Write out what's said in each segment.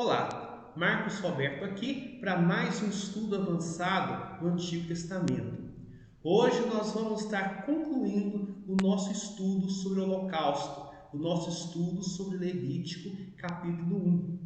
Olá, Marcos Roberto aqui para mais um estudo avançado do Antigo Testamento. Hoje nós vamos estar concluindo o nosso estudo sobre o Holocausto, o nosso estudo sobre Levítico, capítulo 1.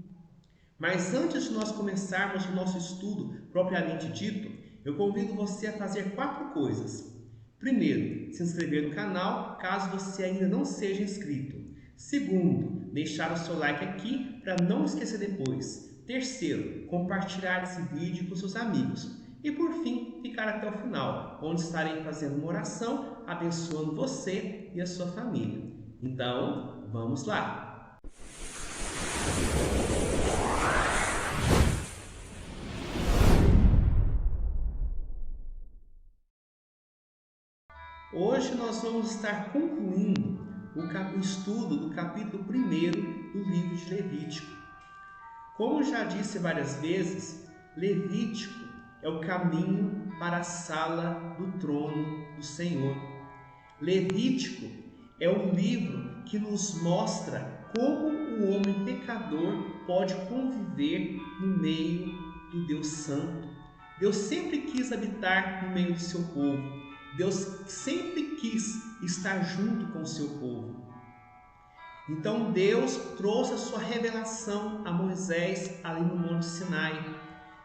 Mas antes de nós começarmos o nosso estudo propriamente dito, eu convido você a fazer 4 coisas. Primeiro, se inscrever no canal, caso você ainda não seja inscrito. Segundo, deixar o seu like aqui para não esquecer depois. Terceiro, compartilhar esse vídeo com seus amigos. E por fim, ficar até o final, onde estarei fazendo uma oração, abençoando você e a sua família. Então, vamos lá! Hoje nós vamos estar concluindo o estudo do capítulo 1 do livro de Levítico. Como já disse várias vezes, Levítico é o caminho para a sala do trono do Senhor. Levítico é o livro que nos mostra como o homem pecador pode conviver no meio do Deus Santo. Deus sempre quis habitar no meio do seu povo. Deus sempre quis estar junto com o seu povo. Então Deus trouxe a sua revelação a Moisés ali no Monte Sinai.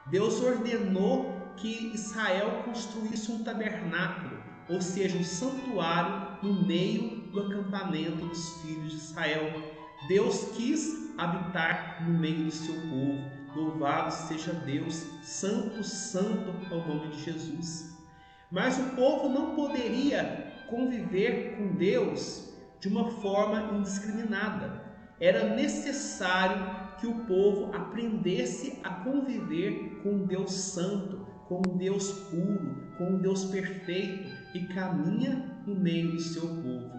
Deus ordenou que Israel construísse um tabernáculo, ou seja, um santuário no meio do acampamento dos filhos de Israel. Deus quis habitar no meio do seu povo. Louvado seja Deus, santo, santo é o nome de Jesus. Mas o povo não poderia conviver com Deus de uma forma indiscriminada. Era necessário que o povo aprendesse a conviver com um Deus santo, com um Deus puro, com um Deus perfeito que caminha no meio do seu povo.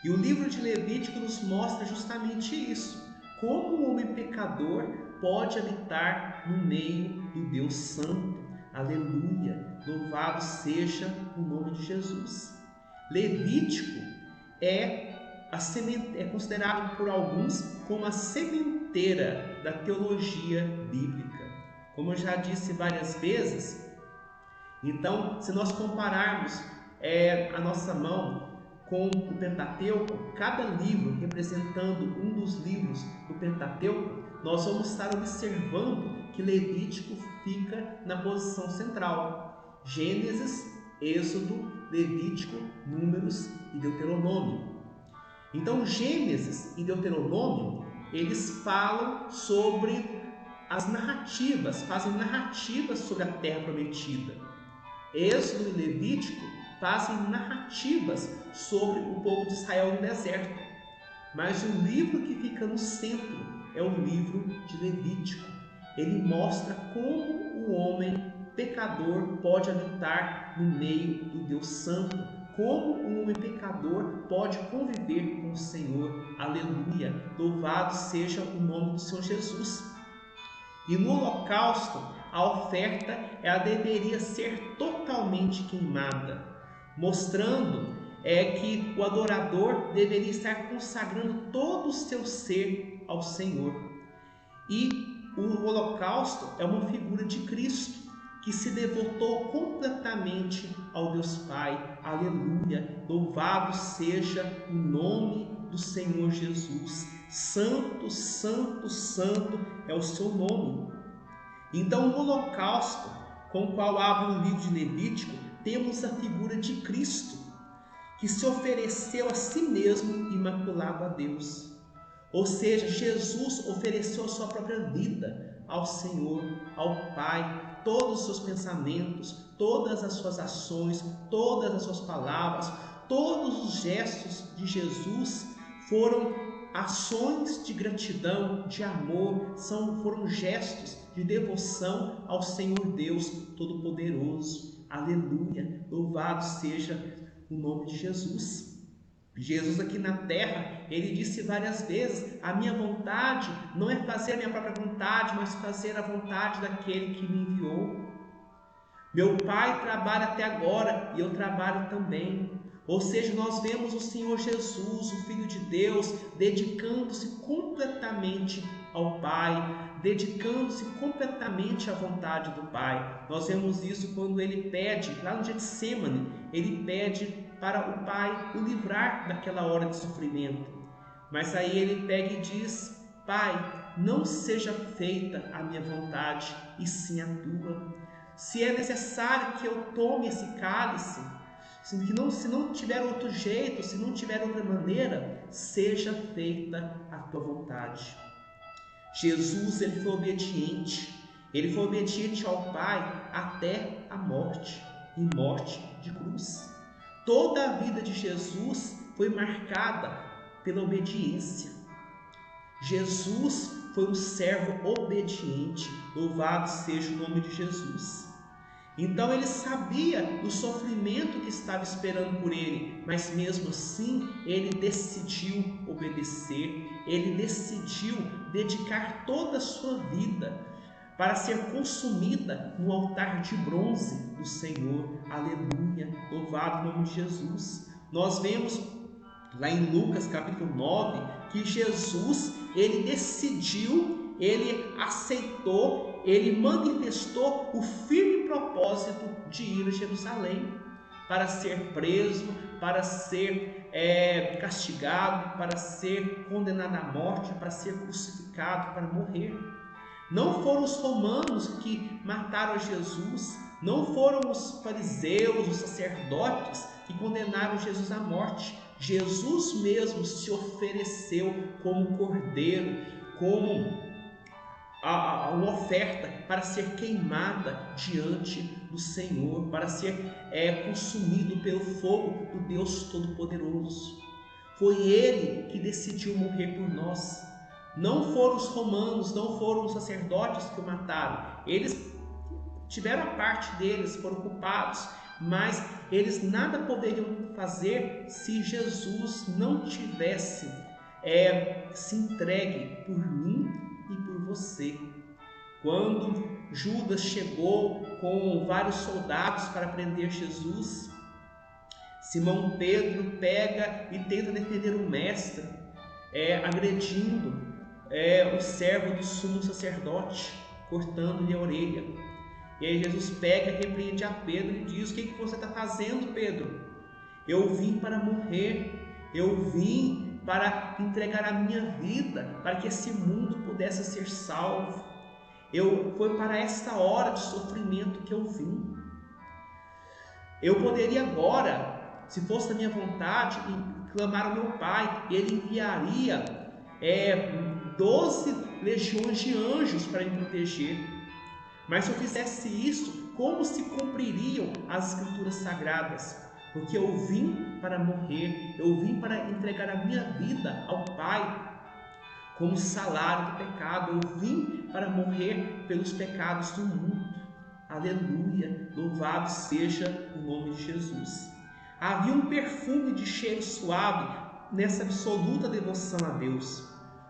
E o livro de Levítico nos mostra justamente isso. Como o homem pecador pode habitar no meio do Deus santo. Aleluia! Louvado seja o nome de Jesus. Levítico é considerado por alguns como a sementeira da teologia bíblica. Como eu já disse várias vezes, então, se nós compararmos a nossa mão com o Pentateuco, cada livro representando um dos livros do Pentateuco, nós vamos estar observando que Levítico fica na posição central. Gênesis, Êxodo, Levítico, Números e Deuteronômio. Então, Gênesis e Deuteronômio, eles falam sobre as narrativas, fazem narrativas sobre a terra prometida. Êxodo e Levítico fazem narrativas sobre o povo de Israel no deserto. Mas o livro que fica no centro é o livro de Levítico. Ele mostra como o homem pecador pode habitar no meio do Deus Santo, como o homem pecador pode conviver com o Senhor. Aleluia! Louvado seja o nome do Senhor Jesus. E no holocausto, a oferta ela deveria ser totalmente queimada, mostrando que o adorador deveria estar consagrando todo o seu ser ao Senhor. E o holocausto é uma figura de Cristo, que se devotou completamente ao Deus Pai. Aleluia! Louvado seja o nome do Senhor Jesus. Santo, santo, santo é o seu nome. Então, no holocausto, com o qual abre o livro de Levítico, temos a figura de Cristo, que se ofereceu a si mesmo imaculado a Deus. Ou seja, Jesus ofereceu a sua própria vida ao Senhor, ao Pai, todos os seus pensamentos, todas as suas ações, todas as suas palavras, todos os gestos de Jesus foram ações de gratidão, de amor, foram gestos de devoção ao Senhor Deus Todo-Poderoso. Aleluia! Louvado seja o nome de Jesus. Jesus aqui na terra, ele disse várias vezes: a minha vontade não é fazer a minha própria vontade, mas fazer a vontade daquele que me enviou. Meu Pai trabalha até agora e eu trabalho também. Ou seja, nós vemos o Senhor Jesus, o Filho de Deus, dedicando-se completamente ao Pai, dedicando-se completamente à vontade do Pai. Nós vemos isso quando ele pede, lá no Getsemane, ele pede para o Pai o livrar daquela hora de sofrimento. Mas aí ele pega e diz: Pai, não seja feita a minha vontade, e sim a tua. Se é necessário que eu tome esse cálice, se não tiver outro jeito, se não tiver outra maneira, seja feita a tua vontade. Jesus, ele foi obediente ao Pai até a morte, e morte de cruz. Toda a vida de Jesus foi marcada pela obediência. Jesus foi um servo obediente, louvado seja o nome de Jesus. Então ele sabia do sofrimento que estava esperando por ele, mas mesmo assim ele decidiu obedecer, ele decidiu dedicar toda a sua vida para ser consumida no altar de bronze do Senhor. Aleluia, louvado o nome de Jesus. Nós vemos lá em Lucas capítulo 9 que Jesus, ele decidiu, ele aceitou, ele manifestou o firme propósito de ir a Jerusalém para ser preso, para ser castigado, para ser condenado à morte, para ser crucificado, para morrer. Não foram os romanos que mataram Jesus, não foram os fariseus, os sacerdotes que condenaram Jesus à morte. Jesus mesmo se ofereceu como cordeiro, como uma oferta para ser queimada diante do Senhor, para ser consumido pelo fogo do Deus Todo-Poderoso. Foi Ele que decidiu morrer por nós. Não foram os romanos, não foram os sacerdotes que o mataram. Eles tiveram a parte deles, foram culpados, mas eles nada poderiam fazer se Jesus não tivesse se entregue por mim e por você. Quando Judas chegou com vários soldados para prender Jesus, Simão Pedro pega e tenta defender o mestre, agredindo o servo do sumo sacerdote, cortando-lhe a orelha. E aí Jesus pega, repreende a Pedro e diz: o que você está fazendo, Pedro? Eu vim para morrer, eu vim para entregar a minha vida, para que esse mundo pudesse ser salvo. Foi para esta hora de sofrimento que eu vim. Eu poderia agora, se fosse da minha vontade, clamar ao meu Pai, e Ele enviaria 12 legiões de anjos para me proteger. Mas se eu fizesse isso, como se cumpririam as Escrituras Sagradas? Porque eu vim para morrer, eu vim para entregar a minha vida ao Pai como salário do pecado. Eu vim para morrer pelos pecados do mundo. Aleluia, louvado seja o nome de Jesus. Havia um perfume de cheiro suave nessa absoluta devoção a Deus.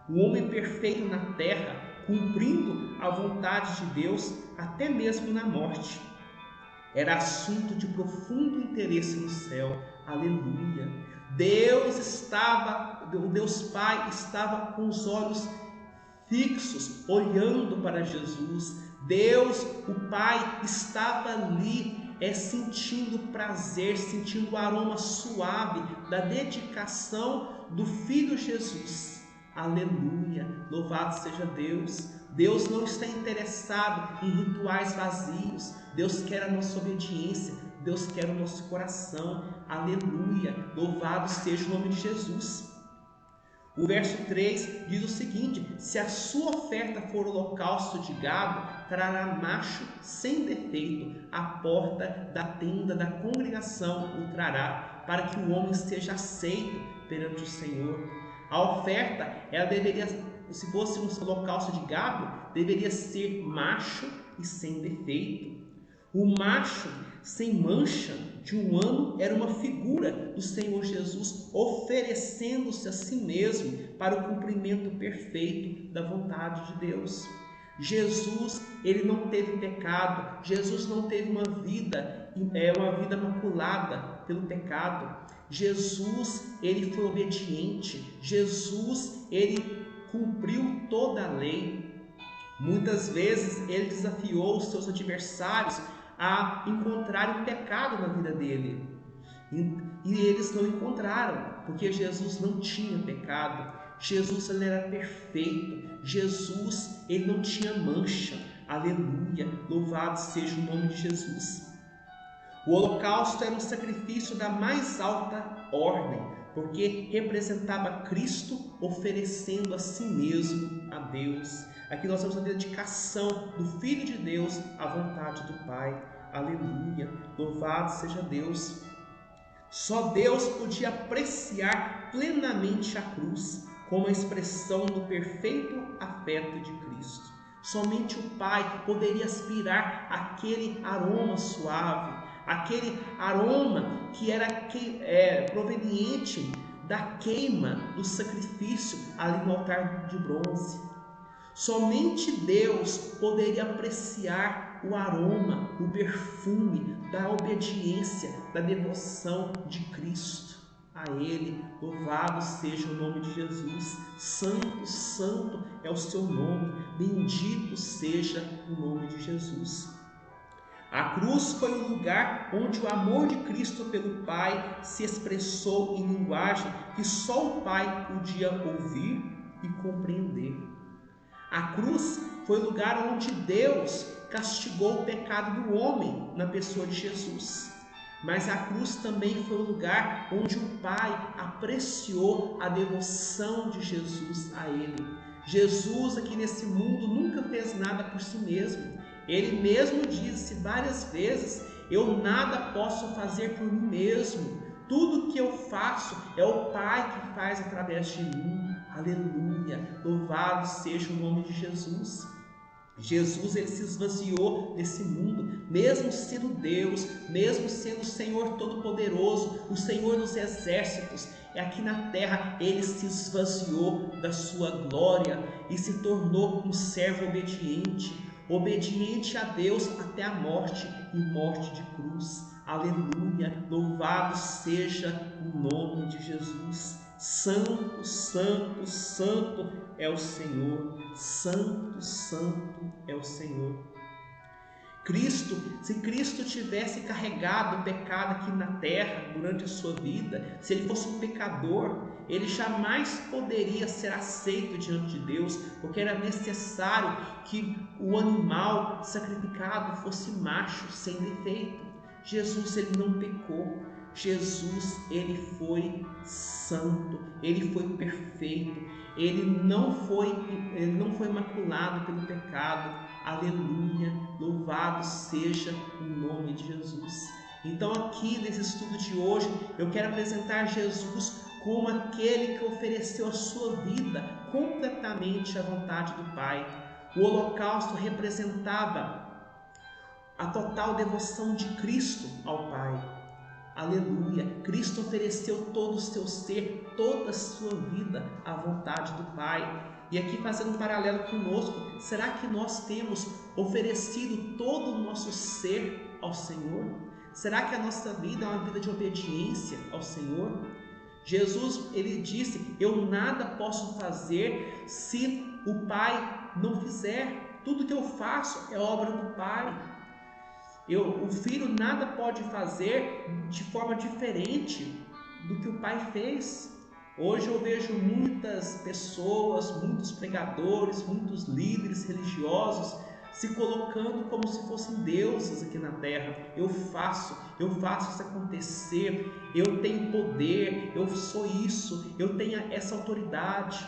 O homem perfeito na terra, cumprindo a vontade de Deus até mesmo na morte, era assunto de profundo interesse no céu. Aleluia. O Deus Pai estava com os olhos fixos, olhando para Jesus. Deus, o Pai, estava ali sentindo prazer, sentindo o aroma suave da dedicação do Filho Jesus. Aleluia, louvado seja Deus. Deus não está interessado em rituais vazios. Deus quer a nossa obediência, Deus quer o nosso coração. Aleluia, louvado seja o nome de Jesus. O verso 3 diz o seguinte: se a sua oferta for holocausto de gado, trará macho sem defeito, à porta da tenda da congregação o trará, para que o homem seja aceito perante o Senhor. A oferta, ela deveria, se fosse um holocausto de gado, deveria ser macho e sem defeito. O macho sem mancha de um ano era uma figura do Senhor Jesus oferecendo-se a si mesmo para o cumprimento perfeito da vontade de Deus. Jesus, ele não teve pecado. Jesus não teve uma vida maculada pelo pecado. Jesus, ele foi obediente. Jesus, ele cumpriu toda a lei. Muitas vezes ele desafiou os seus adversários a encontrarem pecado na vida dele. E eles não encontraram, porque Jesus não tinha pecado. Jesus, ele era perfeito. Jesus, ele não tinha mancha. Aleluia, louvado seja o nome de Jesus. O holocausto era um sacrifício da mais alta ordem, porque representava Cristo oferecendo a si mesmo a Deus. Aqui nós temos a dedicação do Filho de Deus à vontade do Pai. Aleluia, louvado seja Deus. Só Deus podia apreciar plenamente a cruz como a expressão do perfeito afeto de Cristo. Somente o Pai poderia aspirar aquele aroma suave, aquele aroma que era proveniente da queima do sacrifício ali no altar de bronze. Somente Deus poderia apreciar o aroma, o perfume da obediência, da devoção de Cristo a Ele. Louvado seja o nome de Jesus. Santo, santo é o seu nome. Bendito seja o nome de Jesus. A cruz foi o lugar onde o amor de Cristo pelo Pai se expressou em linguagem que só o Pai podia ouvir e compreender. A cruz foi o lugar onde Deus castigou o pecado do homem na pessoa de Jesus. Mas a cruz também foi o lugar onde o Pai apreciou a devoção de Jesus a Ele. Jesus aqui nesse mundo nunca fez nada por si mesmo. Ele mesmo disse várias vezes: eu nada posso fazer por mim mesmo. Tudo que eu faço é o Pai que faz através de mim. Aleluia, louvado seja o nome de Jesus. Jesus, ele se esvaziou nesse mundo, mesmo sendo Deus, mesmo sendo o Senhor Todo-Poderoso, o Senhor dos Exércitos. Aqui na terra ele se esvaziou da sua glória e se tornou um servo obediente a Deus até a morte e morte de cruz. Aleluia, louvado seja o nome de Jesus. Santo, santo, santo é o Senhor. Santo, santo é o Senhor. Se Cristo tivesse carregado o pecado aqui na terra durante a sua vida, se ele fosse um pecador, ele jamais poderia ser aceito diante de Deus, porque era necessário que o animal sacrificado fosse macho, sem defeito. Jesus, ele não pecou. Jesus, ele foi santo, ele foi perfeito, ele não foi maculado pelo pecado. Aleluia, louvado seja o nome de Jesus. Então aqui nesse estudo de hoje, eu quero apresentar Jesus como aquele que ofereceu a sua vida completamente à vontade do Pai. O holocausto representava a total devoção de Cristo ao Pai. Aleluia, Cristo ofereceu todo o seu ser, toda a sua vida à vontade do Pai. E aqui fazendo um paralelo conosco, será que nós temos oferecido todo o nosso ser ao Senhor? Será que a nossa vida é uma vida de obediência ao Senhor? Jesus, ele disse: eu nada posso fazer se o Pai não fizer. Tudo que eu faço é obra do Pai. O filho nada pode fazer de forma diferente do que o Pai fez. Hoje eu vejo muitas pessoas, muitos pregadores, muitos líderes religiosos se colocando como se fossem deuses aqui na terra. Eu faço isso acontecer, eu tenho poder, eu sou isso, eu tenho essa autoridade.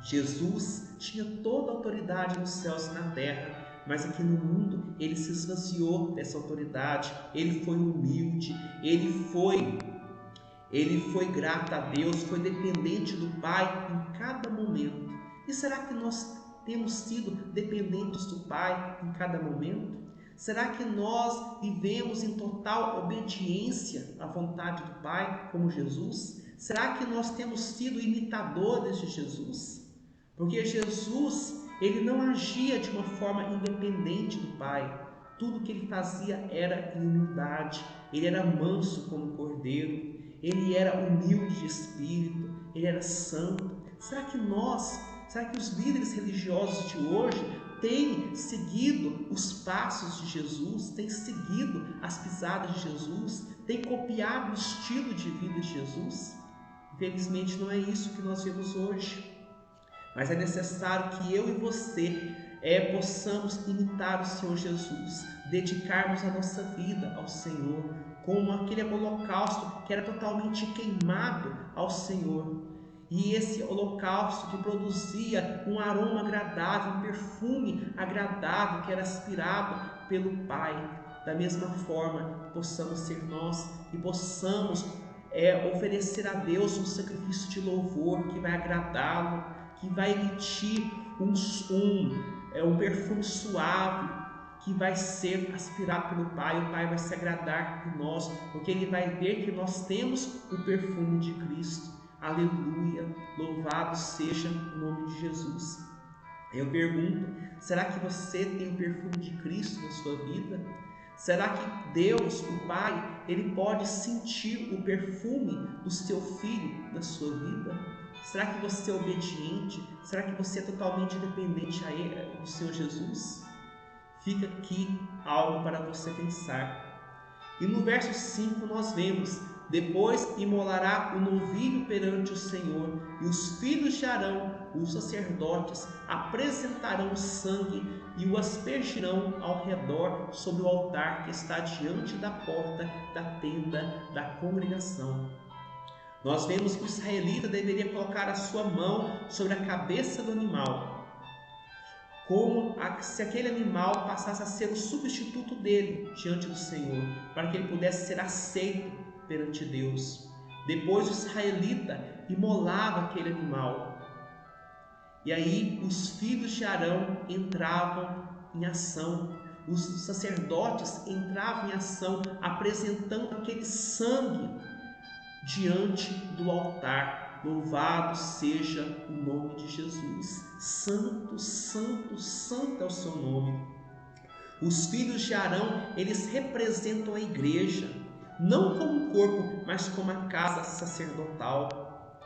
Jesus tinha toda a autoridade nos céus e na terra, mas aqui no mundo ele se esvaziou dessa autoridade. Ele foi humilde, ele foi grato a Deus, foi dependente do Pai em cada momento. E será que nós temos sido dependentes do Pai em cada momento? Será que nós vivemos em total obediência à vontade do Pai, como Jesus? Será que nós temos sido imitadores de Jesus? Porque Jesus, ele não agia de uma forma independente do Pai. Tudo que ele fazia era em humildade. Ele era manso como um cordeiro. Ele era humilde de espírito. Ele era santo. Será que Será que os líderes religiosos de hoje têm seguido os passos de Jesus, têm seguido as pisadas de Jesus, têm copiado o estilo de vida de Jesus? Infelizmente não é isso que nós vemos hoje. Mas é necessário que eu e você possamos imitar o Senhor Jesus, dedicarmos a nossa vida ao Senhor, como aquele holocausto que era totalmente queimado ao Senhor. E esse holocausto que produzia um aroma agradável, um perfume agradável que era aspirado pelo Pai. Da mesma forma, possamos ser nós e possamos oferecer a Deus um sacrifício de louvor que vai agradá-lo, que vai emitir um perfume suave, que vai ser aspirado pelo Pai. O Pai vai se agradar de nós, porque Ele vai ver que nós temos o perfume de Cristo. Aleluia, louvado seja o nome de Jesus. Eu pergunto, será que você tem o perfume de Cristo na sua vida? Será que Deus, o Pai, Ele pode sentir o perfume do seu filho na sua vida? Será que você é obediente? Será que você é totalmente dependente a Ele, do Senhor Jesus? Fica aqui algo para você pensar. E no verso 5 nós vemos: depois imolará o novilho perante o Senhor, e os filhos de Arão, os sacerdotes, apresentarão o sangue e o aspergirão ao redor sobre o altar que está diante da porta da tenda da congregação. Nós vemos que o israelita deveria colocar a sua mão sobre a cabeça do animal, como se aquele animal passasse a ser o substituto dele diante do Senhor, para que ele pudesse ser aceito perante Deus. Depois o israelita imolava aquele animal, e aí os filhos de Arão entravam em ação, os sacerdotes entravam em ação, apresentando aquele sangue diante do altar. Louvado seja o nome de Jesus. Santo, santo, santo é o seu nome. Os filhos de Arão, eles representam a igreja, não como um corpo, mas como a casa sacerdotal.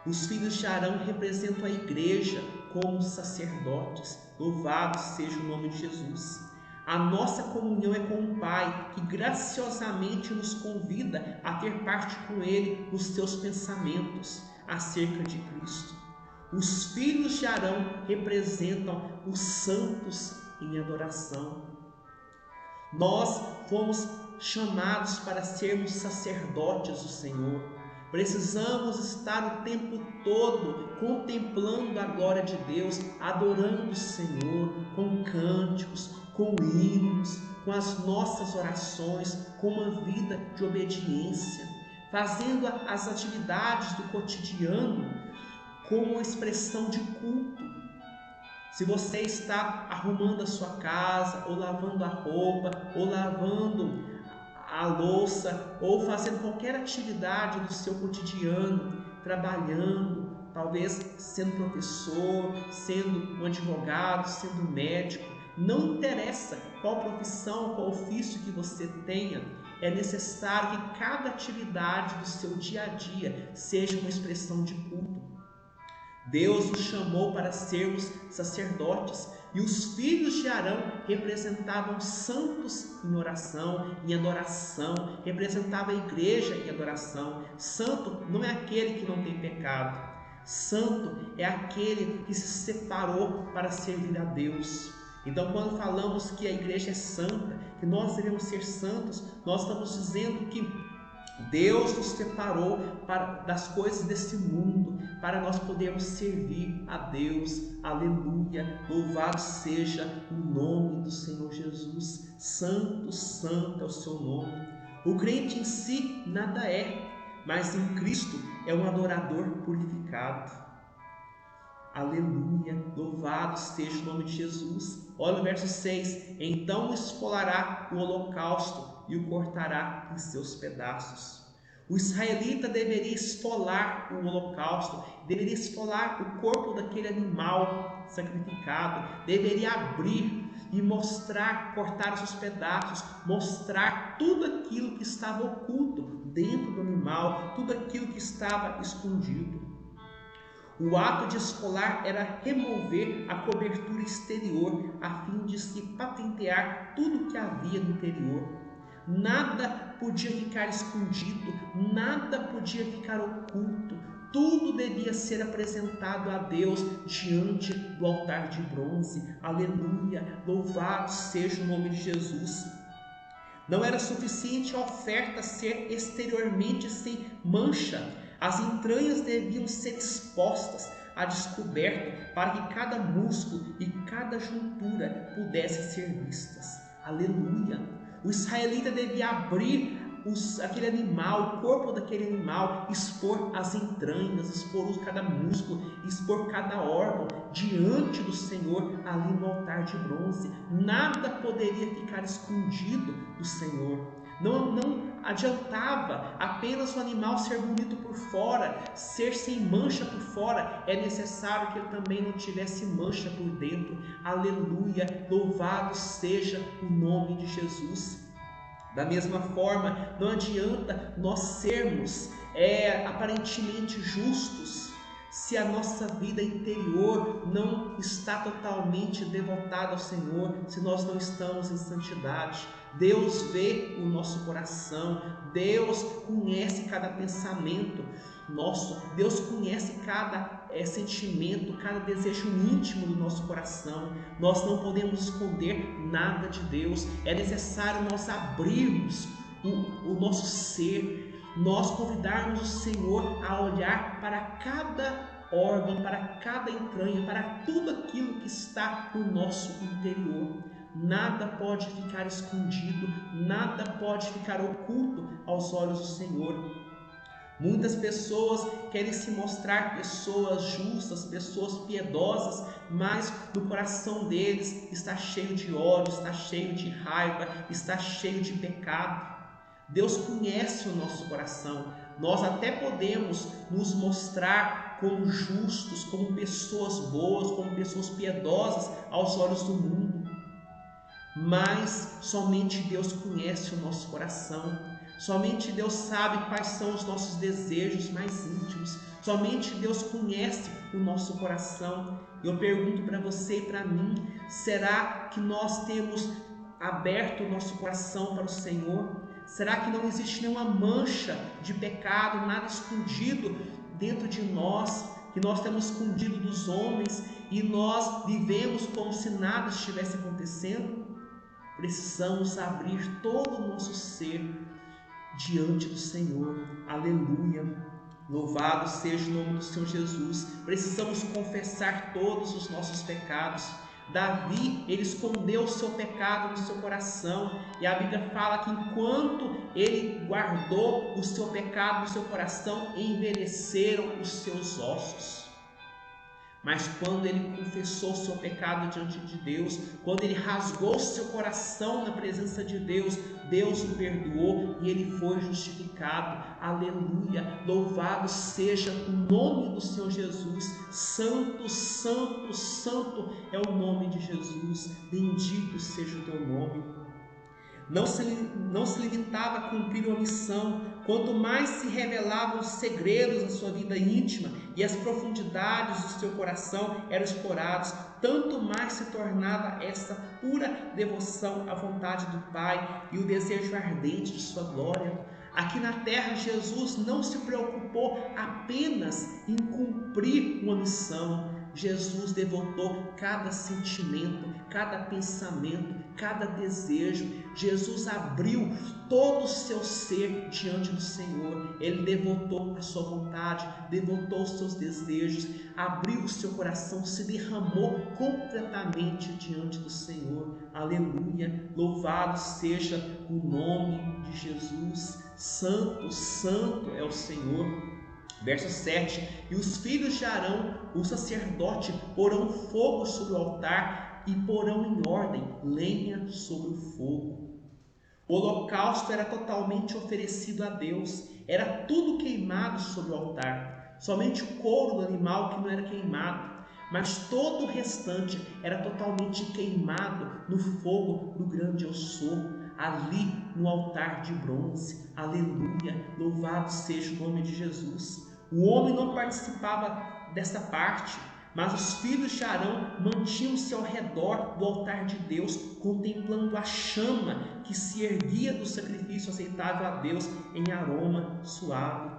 Os filhos de Arão representam a igreja como sacerdotes. Louvado seja o nome de Jesus. A nossa comunhão é com o Pai, que graciosamente nos convida a ter parte com Ele nos seus pensamentos acerca de Cristo. Os filhos de Arão representam os santos em adoração. Nós fomos chamados para sermos sacerdotes do Senhor. Precisamos estar o tempo todo contemplando a glória de Deus, adorando o Senhor com cânticos, com hinos, com as nossas orações, com uma vida de obediência, fazendo as atividades do cotidiano como uma expressão de culto. Se você está arrumando a sua casa, ou lavando a roupa, ou lavando a louça, ou fazendo qualquer atividade do seu cotidiano, trabalhando, talvez sendo professor, sendo um advogado, sendo médico, não interessa qual profissão, qual ofício que você tenha, é necessário que cada atividade do seu dia a dia seja uma expressão de culto. Deus nos chamou para sermos sacerdotes, e os filhos de Arão representavam santos em oração, em adoração, representavam a igreja em adoração. Santo não é aquele que não tem pecado, santo é aquele que se separou para servir a Deus. Então, quando falamos que a igreja é santa, que nós devemos ser santos, nós estamos dizendo que Deus nos separou das coisas desse mundo, para nós podermos servir a Deus. Aleluia, louvado seja o nome do Senhor Jesus. Santo, santo é o seu nome. O crente em si nada é, mas em Cristo é um adorador purificado. Aleluia, louvado seja o nome de Jesus. Olha o verso 6: então esfolará o holocausto e o cortará em seus pedaços. O israelita deveria esfolar o holocausto, deveria esfolar o corpo daquele animal sacrificado, deveria abrir e mostrar, cortar os seus pedaços, mostrar tudo aquilo que estava oculto dentro do animal, tudo aquilo que estava escondido. O ato de esfolar era remover a cobertura exterior a fim de se patentear tudo que havia no interior. Nada podia ficar escondido, nada podia ficar oculto. Tudo devia ser apresentado a Deus diante do altar de bronze. Aleluia! Louvado seja o nome de Jesus. Não era suficiente a oferta ser exteriormente sem mancha. As entranhas deviam ser expostas a descoberto para que cada músculo e cada juntura pudessem ser vistas. Aleluia! O israelita devia abrir aquele animal, o corpo daquele animal, expor as entranhas, expor cada músculo, expor cada órgão diante do Senhor ali no altar de bronze. Nada poderia ficar escondido do Senhor. Não adiantava apenas o animal ser bonito por fora, ser sem mancha por fora. É necessário que ele também não tivesse mancha por dentro. Aleluia! Louvado seja o nome de Jesus. Da mesma forma, não adianta nós sermos aparentemente justos se a nossa vida interior não está totalmente devotada ao Senhor, se nós não estamos em santidade. Deus vê o nosso coração, Deus conhece cada pensamento nosso, Deus conhece cada sentimento, cada desejo íntimo do nosso coração. Nós não podemos esconder nada de Deus. É necessário nós abrirmos o nosso ser, nós convidarmos o Senhor a olhar para cada órgão, para cada entranha, para tudo aquilo que está no nosso interior. Nada pode ficar escondido, nada pode ficar oculto aos olhos do Senhor. Muitas pessoas querem se mostrar pessoas justas, pessoas piedosas, mas no coração deles está cheio de ódio, está cheio de raiva, está cheio de pecado. Deus conhece o nosso coração. Nós até podemos nos mostrar como justos, como pessoas boas, como pessoas piedosas aos olhos do mundo, mas somente Deus conhece o nosso coração. Somente Deus sabe quais são os nossos desejos mais íntimos. Somente Deus conhece o nosso coração. Eu pergunto para você e para mim, será que nós temos aberto o nosso coração para o Senhor? Será que não existe nenhuma mancha de pecado, nada escondido dentro de nós, que nós temos escondido dos homens e nós vivemos como se nada estivesse acontecendo? Precisamos abrir todo o nosso ser diante do Senhor. Aleluia! Louvado seja o nome do Senhor Jesus. Precisamos confessar todos os nossos pecados. Davi, ele escondeu o seu pecado no seu coração, e a Bíblia fala que enquanto ele guardou o seu pecado no seu coração, envelheceram os seus ossos. Mas quando ele confessou seu pecado diante de Deus, quando ele rasgou seu coração na presença de Deus, Deus o perdoou e ele foi justificado. Aleluia! Louvado seja o nome do Senhor Jesus. Santo, santo, santo é o nome de Jesus. Bendito seja o teu nome. Não se limitava a cumprir uma missão. Quanto mais se revelavam os segredos da sua vida íntima e as profundidades do seu coração eram explorados, tanto mais se tornava essa pura devoção à vontade do Pai e o desejo ardente de sua glória. Aqui na terra, Jesus não se preocupou apenas em cumprir uma missão. Jesus devotou cada sentimento, cada pensamento, cada desejo. Jesus abriu todo o seu ser diante do Senhor. Ele devotou a sua vontade, devotou os seus desejos, abriu o seu coração, se derramou completamente diante do Senhor. Aleluia! Louvado seja o nome de Jesus. Santo, santo é o Senhor. Verso 7: E os filhos de Arão, o sacerdote, porão fogo sobre o altar e porão em ordem lenha sobre o fogo. O holocausto era totalmente oferecido a Deus, era tudo queimado sobre o altar. Somente o couro do animal que não era queimado, mas todo o restante era totalmente queimado no fogo do grande Eu Sou, ali no altar de bronze. Aleluia! Louvado seja o nome de Jesus. O homem não participava dessa parte. Mas os filhos de Arão mantinham-se ao redor do altar de Deus, contemplando a chama que se erguia do sacrifício aceitável a Deus em aroma suave.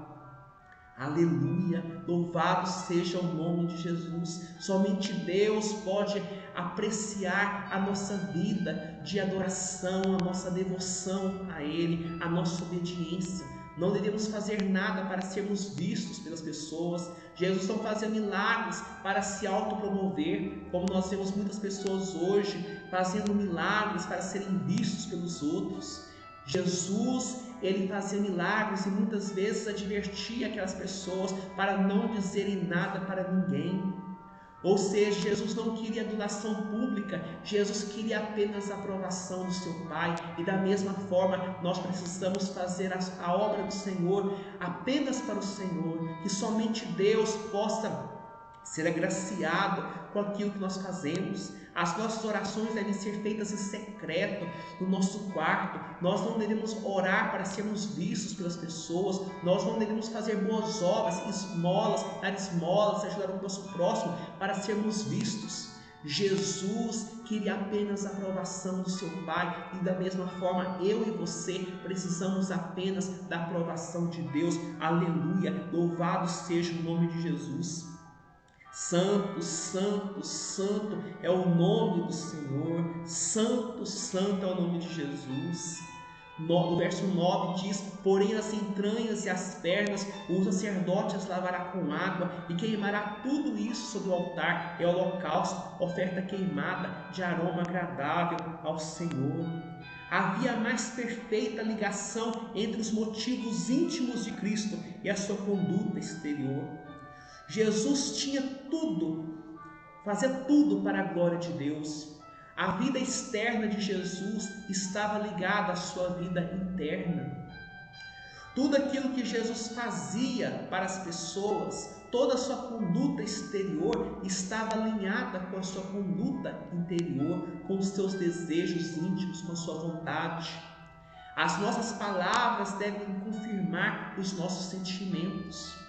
Aleluia! Louvado seja o nome de Jesus. Somente Deus pode apreciar a nossa vida de adoração, a nossa devoção a Ele, a nossa obediência. Não devemos fazer nada para sermos vistos pelas pessoas. Jesus não fazia milagres para se autopromover, como nós vemos muitas pessoas hoje fazendo milagres para serem vistos pelos outros. Jesus, ele fazia milagres e muitas vezes advertia aquelas pessoas para não dizerem nada para ninguém. Ou seja, Jesus não queria adulação pública, Jesus queria apenas a aprovação do seu Pai. E da mesma forma, nós precisamos fazer a obra do Senhor apenas para o Senhor, que somente Deus possa ser agraciado com aquilo que nós fazemos. As nossas orações devem ser feitas em secreto, no nosso quarto. Nós não devemos orar para sermos vistos pelas pessoas. Nós não devemos fazer boas obras, dar esmolas, ajudar o nosso próximo para sermos vistos. Jesus queria apenas a aprovação do seu Pai, e da mesma forma eu e você precisamos apenas da aprovação de Deus. Aleluia, louvado seja o nome de Jesus. Santo, santo, santo é o nome do Senhor. Santo, santo é o nome de Jesus. No verso 9 diz: porém as entranhas e as pernas o sacerdote as lavará com água e queimará tudo isso sobre o altar. É holocausto, oferta queimada de aroma agradável ao Senhor. Havia a mais perfeita ligação entre os motivos íntimos de Cristo e a sua conduta exterior. Jesus tinha tudo, fazia tudo para a glória de Deus. A vida externa de Jesus estava ligada à sua vida interna. Tudo aquilo que Jesus fazia para as pessoas, toda a sua conduta exterior estava alinhada com a sua conduta interior, com os seus desejos íntimos, com a sua vontade. As nossas palavras devem confirmar os nossos sentimentos.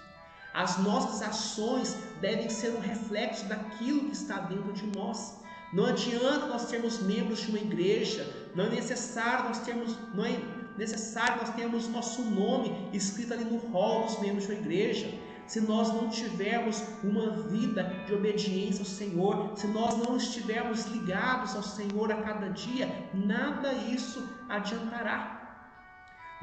As nossas ações devem ser um reflexo daquilo que está dentro de nós. Não adianta nós sermos membros de uma igreja, não é necessário nós termos nosso nome escrito ali no rol dos membros de uma igreja. Se nós não tivermos uma vida de obediência ao Senhor, se nós não estivermos ligados ao Senhor a cada dia, nada isso adiantará.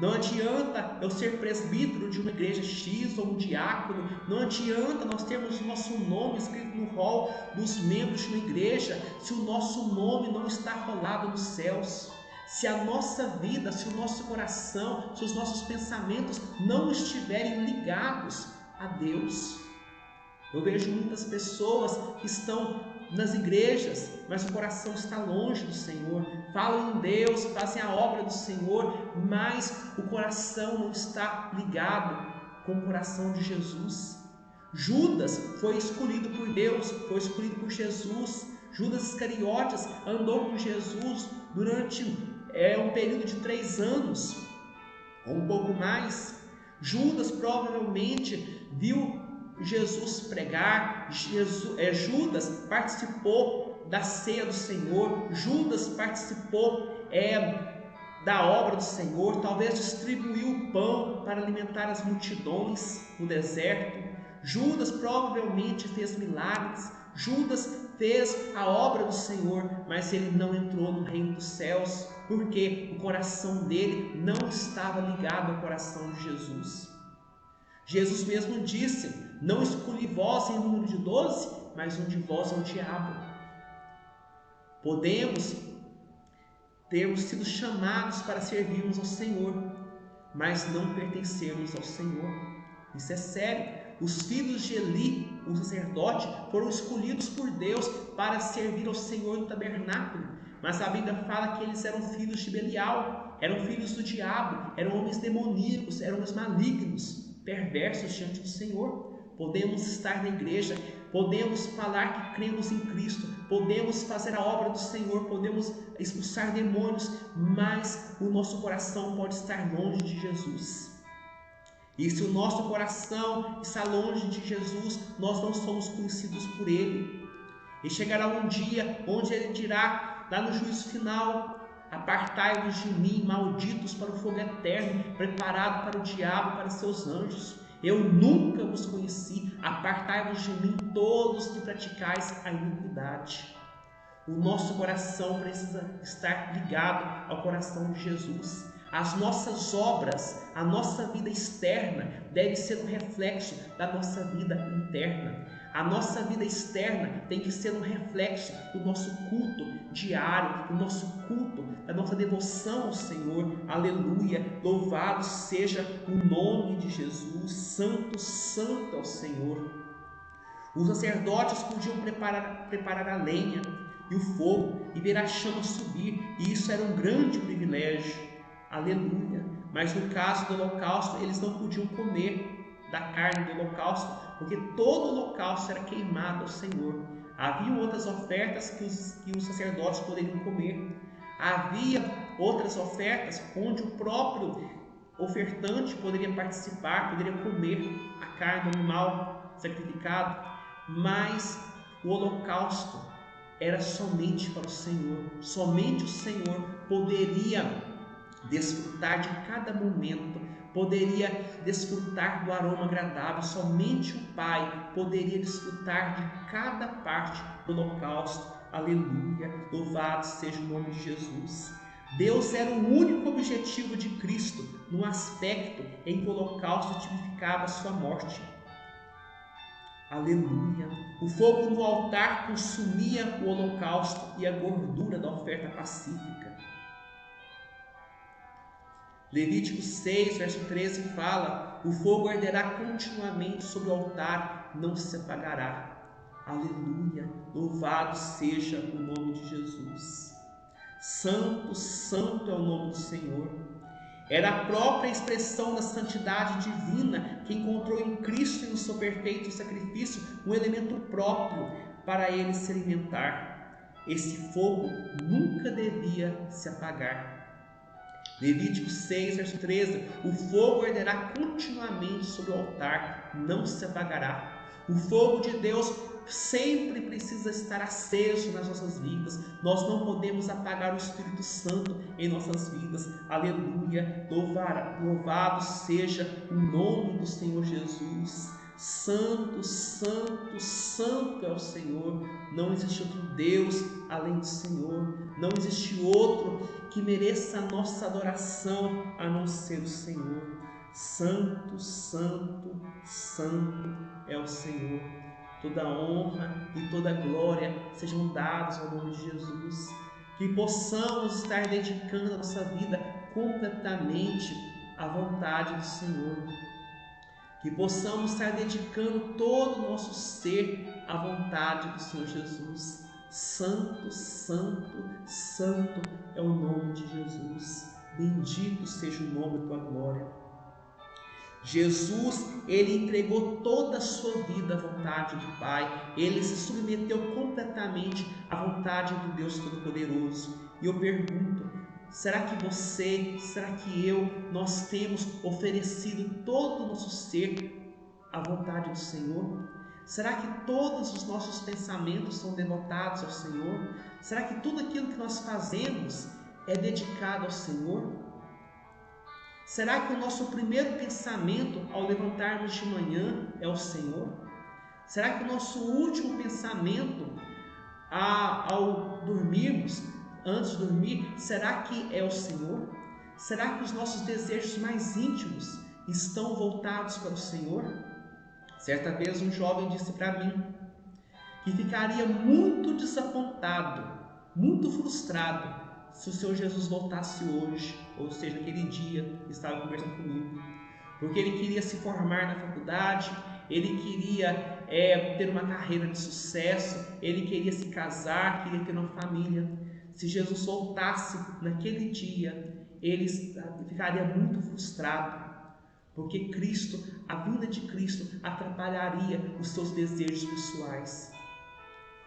Não adianta eu ser presbítero de uma igreja X ou um diácono, não adianta nós termos o nosso nome escrito no rol dos membros de uma igreja, se o nosso nome não está rolado nos céus. Se a nossa vida, se o nosso coração, se os nossos pensamentos não estiverem ligados a Deus. Eu vejo muitas pessoas que estão nas igrejas, mas o coração está longe do Senhor. Falam em Deus, fazem a obra do Senhor, mas o coração não está ligado com o coração de Jesus. Judas foi escolhido por Deus, foi escolhido por Jesus. Judas Iscariotes andou com Jesus durante um período de 3 anos, ou um pouco mais. Judas provavelmente viu Jesus pregar. Judas participou da ceia do Senhor. Judas participou da obra do Senhor. Talvez distribuiu o pão para alimentar as multidões no deserto. Judas provavelmente fez milagres. Judas fez a obra do Senhor, mas ele não entrou no reino dos céus, porque o coração dele não estava ligado ao coração de Jesus. Jesus mesmo disse: não escolhi vós em número de 12, mas um de vós é o diabo. Podemos termos sido chamados para servirmos ao Senhor, mas não pertencermos ao Senhor. Isso é sério. Os filhos de Eli, o sacerdote, foram escolhidos por Deus para servir ao Senhor no tabernáculo, mas a Bíblia fala que eles eram filhos de Belial, eram filhos do diabo, eram homens demoníacos, eram homens malignos, perversos diante do Senhor. Podemos estar na igreja, podemos falar que cremos em Cristo, podemos fazer a obra do Senhor, podemos expulsar demônios, mas o nosso coração pode estar longe de Jesus. E se o nosso coração está longe de Jesus, nós não somos conhecidos por Ele. E chegará um dia onde Ele dirá, lá no juízo final: apartai-vos de mim, malditos, para o fogo eterno, preparado para o diabo e para seus anjos. Eu nunca vos conheci, apartai-vos de mim, todos que praticais a iniquidade. O nosso coração precisa estar ligado ao coração de Jesus. As nossas obras, a nossa vida externa deve ser um reflexo da nossa vida interna. A nossa vida externa tem que ser um reflexo do nosso culto diário, do nosso culto, da nossa devoção ao Senhor. Aleluia! Louvado seja o nome de Jesus. Santo, santo é o Senhor. Os sacerdotes podiam preparar a lenha e o fogo e ver a chama subir, e isso era um grande privilégio. Aleluia! Mas no caso do holocausto, eles não podiam comer da carne do holocausto, porque todo holocausto era queimado ao Senhor. Havia outras ofertas que os sacerdotes poderiam comer. Havia outras ofertas onde o próprio ofertante poderia participar, poderia comer a carne do animal sacrificado, mas o holocausto era somente para o Senhor. Somente o Senhor poderia desfrutar de cada momento, poderia desfrutar do aroma agradável. Somente o Pai poderia desfrutar de cada parte do holocausto. Aleluia! Louvado seja o nome de Jesus. Deus era o único objetivo de Cristo, no aspecto em que o holocausto tipificava a sua morte. Aleluia! O fogo no altar consumia o holocausto e a gordura da oferta pacífica. Levítico 6, verso 13 fala: o fogo arderá continuamente sobre o altar, não se apagará. Aleluia! Louvado seja o nome de Jesus. Santo, santo é o nome do Senhor. Era a própria expressão da santidade divina que encontrou em Cristo e no seu perfeito sacrifício um elemento próprio para ele se alimentar. Esse fogo nunca devia se apagar. Levítico 6, verso 13: o fogo arderá continuamente sobre o altar, não se apagará. O fogo de Deus sempre precisa estar aceso nas nossas vidas. Nós não podemos apagar o Espírito Santo em nossas vidas. Aleluia! Louvado seja o nome do Senhor Jesus. Santo, santo, santo é o Senhor. Não existe outro Deus além do Senhor. Não existe outro que mereça a nossa adoração a não ser o Senhor. Santo, santo, santo é o Senhor. Toda honra e toda glória sejam dados ao nome de Jesus. Que possamos estar dedicando a nossa vida completamente à vontade do Senhor. Que possamos estar dedicando todo o nosso ser à vontade do Senhor Jesus. Santo, santo, santo é o nome de Jesus. Bendito seja o nome da tua glória. Jesus, ele entregou toda a sua vida à vontade do Pai. Ele se submeteu completamente à vontade do Deus Todo-Poderoso. E eu pergunto: será que você, será que eu, nós temos oferecido todo o nosso ser à vontade do Senhor? Será que todos os nossos pensamentos são devotados ao Senhor? Será que tudo aquilo que nós fazemos é dedicado ao Senhor? Será que o nosso primeiro pensamento ao levantarmos de manhã é o Senhor? Será que o nosso último pensamento ao dormirmos, antes de dormir, será que é o Senhor? Será que os nossos desejos mais íntimos estão voltados para o Senhor? Certa vez um jovem disse para mim que ficaria muito desapontado, muito frustrado, se o Senhor Jesus voltasse hoje, ou seja, aquele dia que estava conversando comigo, porque ele queria se formar na faculdade, ele queria ter uma carreira de sucesso, ele queria se casar, queria ter uma família. Se Jesus voltasse naquele dia, ele ficaria muito frustrado, porque Cristo, a vinda de Cristo, atrapalharia os seus desejos pessoais.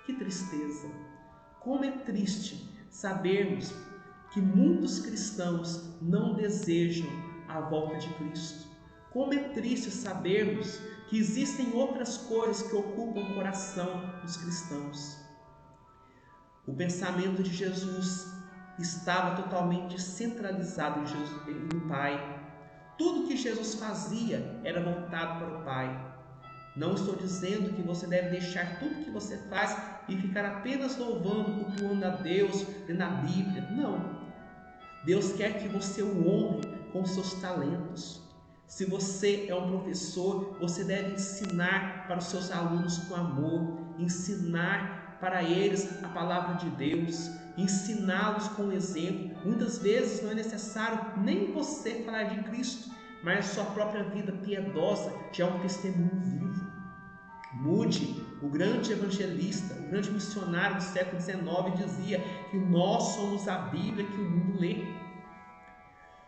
Que tristeza! Como é triste sabermos que muitos cristãos não desejam a volta de Cristo. Como é triste sabermos que existem outras coisas que ocupam o coração dos cristãos. O pensamento de Jesus estava totalmente centralizado no Pai. Tudo que Jesus fazia era voltado para o Pai. Não estou dizendo que você deve deixar tudo que você faz e ficar apenas louvando, cultuando a Deus na Bíblia. Não. Deus quer que você o honre com seus talentos. Se você é um professor, você deve ensinar para os seus alunos com amor, ensinar para eles a palavra de Deus, ensiná-los com exemplo. Muitas vezes não é necessário nem você falar de Cristo, mas a sua própria vida piedosa já é um testemunho vivo. Moody, o grande evangelista, o grande missionário do século XIX, dizia que nós somos a Bíblia que o mundo lê.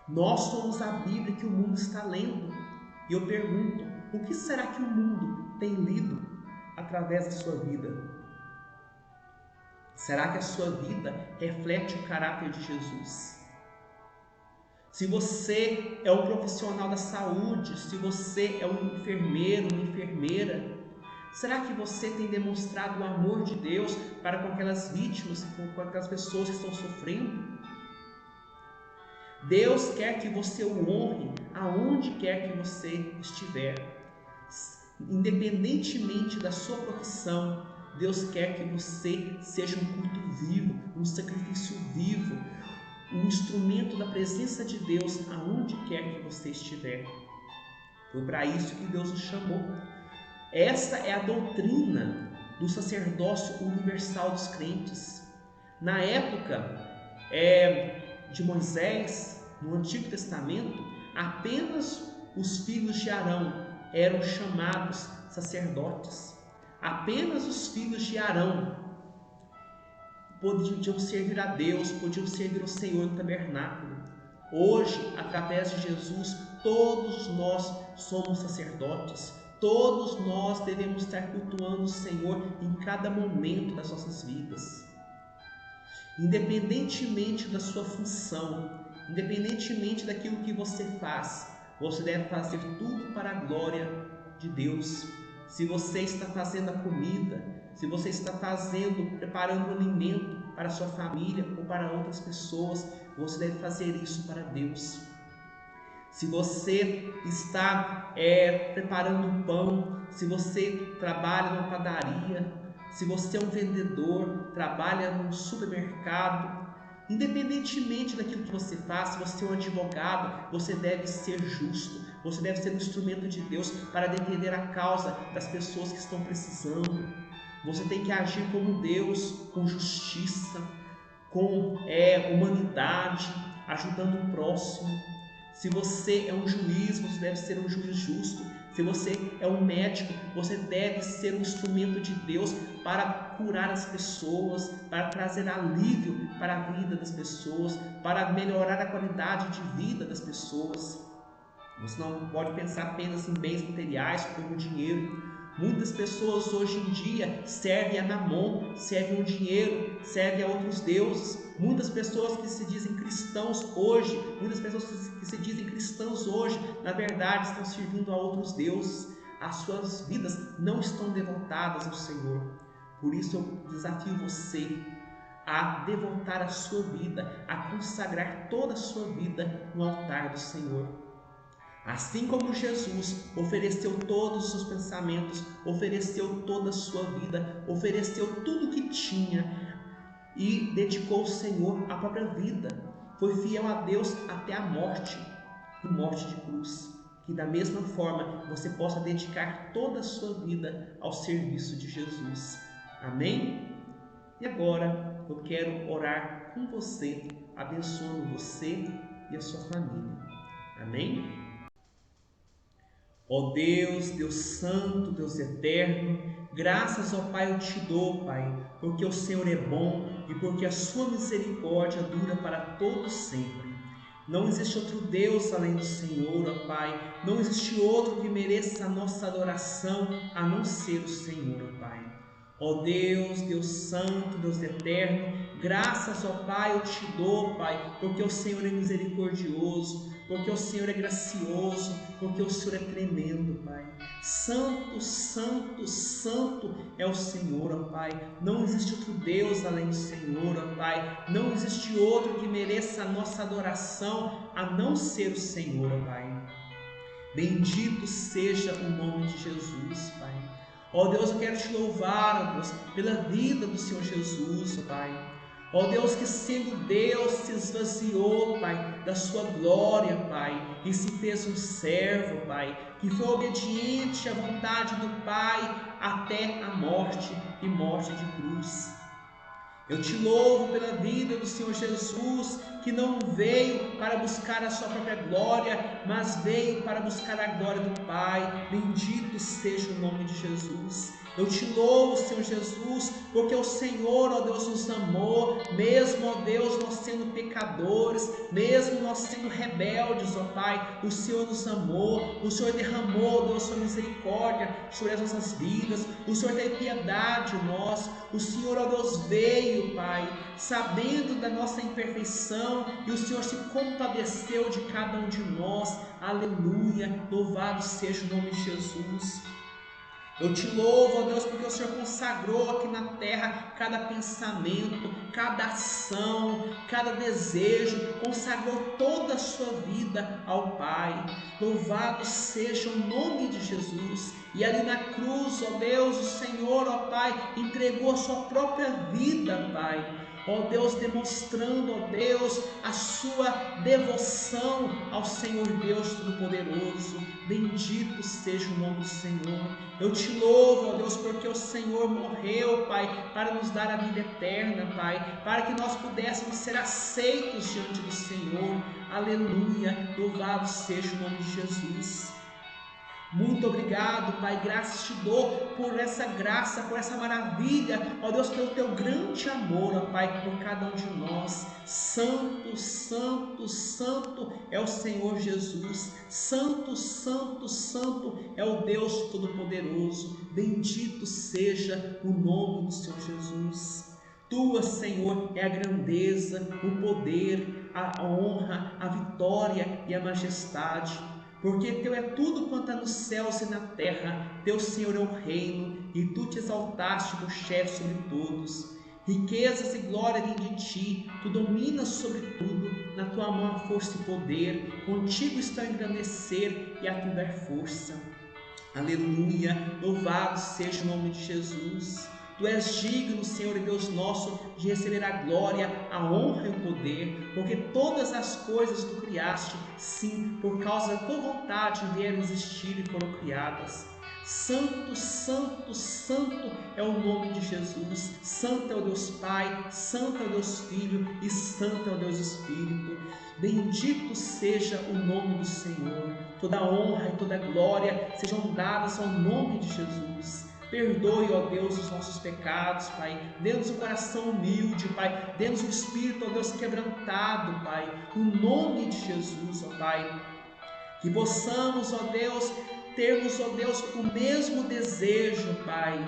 Nós somos a Bíblia que o mundo está lendo. E eu pergunto, o que será que o mundo tem lido através da sua vida? Será que a sua vida reflete o caráter de Jesus? Se você é um profissional da saúde, se você é um enfermeiro, uma enfermeira, será que você tem demonstrado o amor de Deus para com aquelas vítimas, com aquelas pessoas que estão sofrendo? Deus quer que você o honre aonde quer que você estiver. Independentemente da sua profissão, Deus quer que você seja um culto vivo, um sacrifício vivo, um instrumento da presença de Deus aonde quer que você estiver. Foi para isso que Deus nos chamou. Essa é a doutrina do sacerdócio universal dos crentes. Na época de Moisés, no Antigo Testamento, apenas os filhos de Arão eram chamados sacerdotes. Apenas os filhos de Arão podiam servir a Deus, podiam servir ao Senhor no tabernáculo. Hoje, através de Jesus, todos nós somos sacerdotes. Todos nós devemos estar cultuando o Senhor em cada momento das nossas vidas. Independentemente da sua função, independentemente daquilo que você faz, você deve fazer tudo para a glória de Deus. Se você está fazendo a comida, se você está preparando o alimento para a sua família ou para outras pessoas, você deve fazer isso para Deus. Se você está preparando um pão, se você trabalha numa padaria, se você é um vendedor, trabalha num supermercado, independentemente daquilo que você faz, se você é um advogado, você deve ser justo, você deve ser um instrumento de Deus para defender a causa das pessoas que estão precisando. Você tem que agir como Deus, com justiça, com humanidade, ajudando o próximo. Se você é um juiz, você deve ser um juiz justo. Se você é um médico, você deve ser um instrumento de Deus para curar as pessoas, para trazer alívio para a vida das pessoas, para melhorar a qualidade de vida das pessoas. Você não pode pensar apenas em bens materiais, como dinheiro. Muitas pessoas hoje em dia servem a Mamon, servem o dinheiro, servem a outros deuses. Muitas pessoas que se dizem cristãos hoje, na verdade estão servindo a outros deuses. As suas vidas não estão devotadas ao Senhor. Por isso eu desafio você a devotar a sua vida, a consagrar toda a sua vida no altar do Senhor. Assim como Jesus ofereceu todos os seus pensamentos, ofereceu toda a sua vida, ofereceu tudo o que tinha e dedicou ao Senhor a própria vida. Foi fiel a Deus até a morte, e morte de cruz. Que da mesma forma você possa dedicar toda a sua vida ao serviço de Jesus. Amém? E agora eu quero orar com você, abençoando você e a sua família. Amém? Ó Deus, Deus Santo, Deus Eterno, graças, ó Pai, eu te dou, Pai, porque o Senhor é bom e porque a sua misericórdia dura para todos sempre. Não existe outro Deus além do Senhor, ó Pai, não existe outro que mereça a nossa adoração a não ser o Senhor, ó Pai. Ó Deus, Deus Santo, Deus Eterno, Graças, ó Pai, eu te dou, Pai, porque o Senhor é misericordioso, porque o Senhor é gracioso, porque o Senhor é tremendo, Pai. Santo, santo, santo é o Senhor, ó Pai. Não existe outro Deus além do Senhor, ó Pai. Não existe outro que mereça a nossa adoração a não ser o Senhor, ó Pai. Bendito seja o nome de Jesus, Pai. Ó Deus, eu quero te louvar, ó Deus, pela vida do Senhor Jesus, ó Pai. Ó Deus, que sendo Deus se esvaziou, Pai, da sua glória, Pai, e se fez um servo, Pai, que foi obediente à vontade do Pai até a morte e morte de cruz. Eu te louvo pela vida do Senhor Jesus, que não veio para buscar a sua própria glória, mas veio para buscar a glória do Pai. Bendito seja o nome de Jesus. Eu te louvo, Senhor Jesus, porque o Senhor, ó Deus, nos amou, mesmo, ó Deus, nós sendo pecadores, mesmo nós sendo rebeldes, ó Pai, o Senhor nos amou, o Senhor derramou, ó Deus, sua misericórdia sobre as nossas vidas, o Senhor teve piedade de nós, o Senhor, ó Deus, veio, Pai, sabendo da nossa imperfeição, e o Senhor se compadeceu de cada um de nós. Aleluia, louvado seja o nome de Jesus. Eu te louvo, ó Deus, porque o Senhor consagrou aqui na terra cada pensamento, cada ação, cada desejo, consagrou toda a sua vida ao Pai. Louvado seja o nome de Jesus. E ali na cruz, ó Deus, o Senhor, ó Pai, entregou a sua própria vida, Pai. Ó Deus, demonstrando, ó Deus, a sua devoção ao Senhor Deus Todo-Poderoso. Bendito seja o nome do Senhor. Eu te louvo, ó Deus, porque o Senhor morreu, Pai, para nos dar a vida eterna, Pai, para que nós pudéssemos ser aceitos diante do Senhor. Aleluia, louvado seja o nome de Jesus. Muito obrigado, Pai, graças te dou por essa graça, por essa maravilha, ó Deus, pelo teu grande amor, ó Pai, por cada um de nós. Santo, santo, santo é o Senhor Jesus. Santo, santo, santo é o Deus Todo-Poderoso. Bendito seja o nome do Senhor Jesus. Tua, Senhor, é a grandeza, o poder, a honra, a vitória e a majestade. Porque teu é tudo quanto há nos céus e na terra, teu Senhor é o reino, e tu te exaltaste por chefe sobre todos. Riquezas e glória vêm de ti, tu dominas sobre tudo, na tua mão há força e poder, contigo está a engrandecer e a tu dar força. Aleluia, louvado seja o nome de Jesus. Tu és digno, Senhor e Deus nosso, de receber a glória, a honra e o poder, porque todas as coisas tu criaste, sim, por causa da tua vontade vieram existir e foram criadas. Santo, santo, santo é o nome de Jesus. Santo é o Deus Pai, santo é o Deus Filho e santo é o Deus Espírito. Bendito seja o nome do Senhor. Toda honra e toda glória sejam dadas ao nome de Jesus. Perdoe, ó Deus, os nossos pecados, Pai. Dê-nos um coração humilde, Pai. Dê-nos um espírito, ó Deus, quebrantado, Pai. No nome de Jesus, ó Pai. Que possamos, ó Deus, termos, ó Deus, o mesmo desejo, Pai,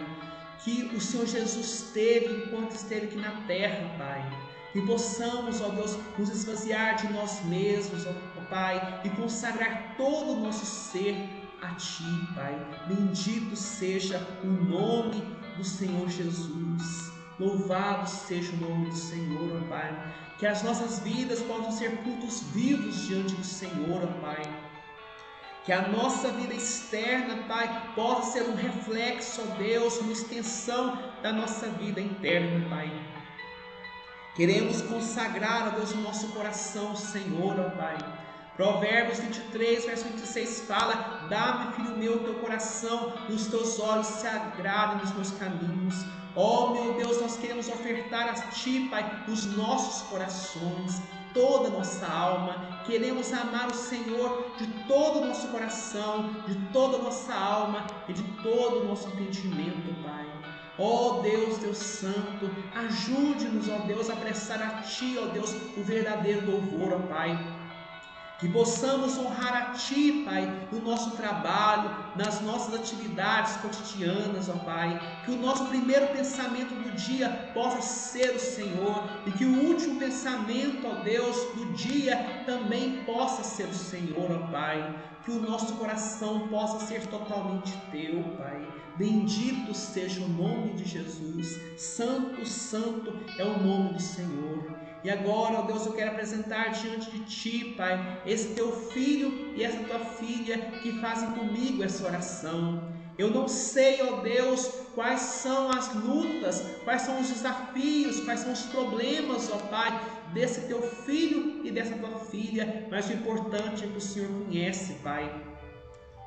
que o Senhor Jesus teve enquanto esteve aqui na terra, Pai. Que possamos, ó Deus, nos esvaziar de nós mesmos, ó Pai, e consagrar todo o nosso ser a Ti, Pai. Bendito seja o nome do Senhor Jesus. Louvado seja o nome do Senhor, ó Pai. Que as nossas vidas possam ser cultos vivos diante do Senhor, ó Pai. Que a nossa vida externa, Pai, possa ser um reflexo, ó Deus, uma extensão da nossa vida interna, Pai. Queremos consagrar, ó Deus, o nosso coração, Senhor, ó Pai. Provérbios 23, verso 26 fala: dá-me, filho meu, o teu coração, e os teus olhos se agradem dos meus caminhos. Ó meu Deus, nós queremos ofertar a Ti, Pai, os nossos corações, toda a nossa alma. Queremos amar o Senhor de todo o nosso coração, de toda a nossa alma e de todo o nosso entendimento, Pai. Ó Deus, Deus Santo, ajude-nos, ó Deus, a prestar a Ti, ó Deus, o verdadeiro louvor, ó Pai. Que possamos honrar a Ti, Pai, no nosso trabalho, nas nossas atividades cotidianas, ó Pai. Que o nosso primeiro pensamento do dia possa ser o Senhor. E que o último pensamento, ó Deus, do dia também possa ser o Senhor, ó Pai. Que o nosso coração possa ser totalmente Teu, Pai. Bendito seja o nome de Jesus. Santo, santo é o nome do Senhor. E agora, ó Deus, eu quero apresentar diante de Ti, Pai, esse Teu filho e essa Tua filha que fazem comigo essa oração. Eu não sei, ó Deus, quais são as lutas, quais são os desafios, quais são os problemas, ó Pai, desse Teu filho e dessa Tua filha, mas o importante é que o Senhor conhece, Pai.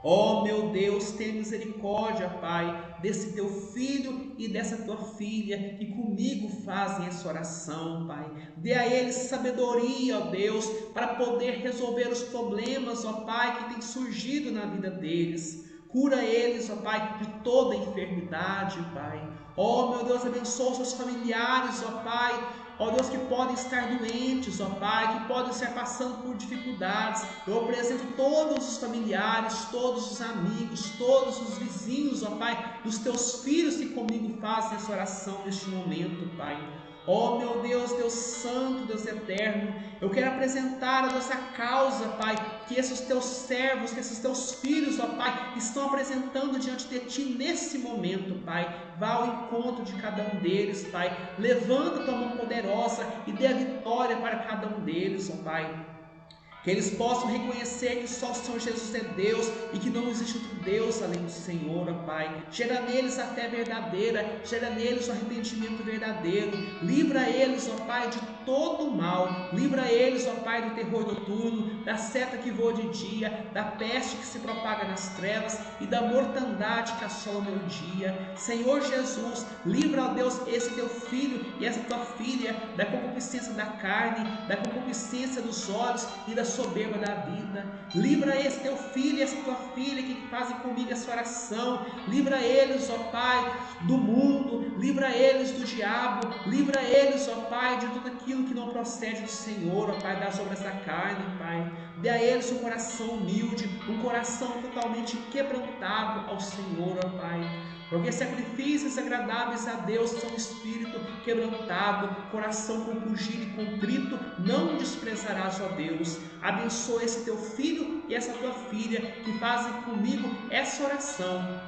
Ó meu Deus, tenha misericórdia, Pai, desse Teu filho e dessa Tua filha que comigo fazem essa oração, Pai. Dê a eles sabedoria, ó Deus, para poder resolver os problemas, ó Pai, que tem surgido na vida deles. Cura eles, ó Pai, de toda enfermidade, Pai. Ó meu Deus, abençoa os seus familiares, ó Pai. Ó Deus, que podem estar doentes, ó Pai, que podem estar passando por dificuldades. Eu apresento todos os familiares, todos os amigos, todos os vizinhos, ó Pai, dos Teus filhos que comigo fazem essa oração neste momento, Pai. Ó meu Deus, Deus Santo, Deus Eterno, eu quero apresentar a nossa causa, Pai, que esses Teus servos, que esses Teus filhos, ó Pai, estão apresentando diante de Ti nesse momento, Pai. Vá ao encontro de cada um deles, Pai. Levanta Tua mão poderosa e dê a vitória para cada um deles, ó Pai. Que eles possam reconhecer que só o Senhor Jesus é Deus e que não existe outro Deus além do Senhor, ó Pai. Gera neles a fé verdadeira, gera neles o arrependimento verdadeiro. Livra eles, ó Pai, de todo o mal. Livra eles, ó Pai, do terror noturno, da seta que voa de dia, da peste que se propaga nas trevas e da mortandade que assola o meu dia. Senhor Jesus, livra, ó Deus, esse Teu filho e essa Tua filha da concupiscência da carne, da concupiscência dos olhos e da soberba da vida. Livra esse Teu filho e essa Tua filha que fazem comigo essa oração. Livra eles, ó Pai, do mundo. Livra eles do diabo. Livra eles, ó Pai, de tudo aquilo que não procede do Senhor, ó Pai, das obras da carne, Pai. Dê a eles um coração humilde, um coração totalmente quebrantado ao Senhor, ó Pai. Porque sacrifícios agradáveis a Deus são espírito quebrantado, coração compungido e contrito, não desprezarás, ó Deus. Abençoa esse Teu filho e essa Tua filha que fazem comigo essa oração.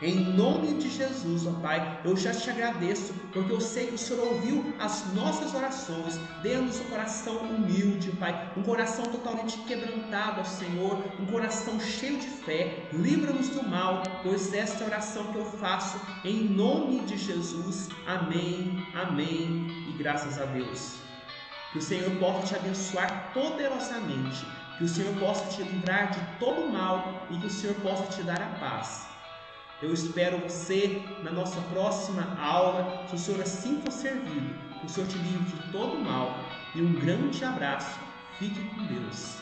Em nome de Jesus, ó Pai, eu já Te agradeço, porque eu sei que o Senhor ouviu as nossas orações. Dê-nos um coração humilde, Pai, um coração totalmente quebrantado ao Senhor, um coração cheio de fé. Livra-nos do mal, pois esta é a oração que eu faço em nome de Jesus. Amém, amém e graças a Deus. Que o Senhor possa te abençoar poderosamente, que o Senhor possa te livrar de todo o mal e que o Senhor possa te dar a paz. Eu espero você na nossa próxima aula, se o Senhor assim for servido, que o Senhor te livre de todo o mal. E um grande abraço. Fique com Deus.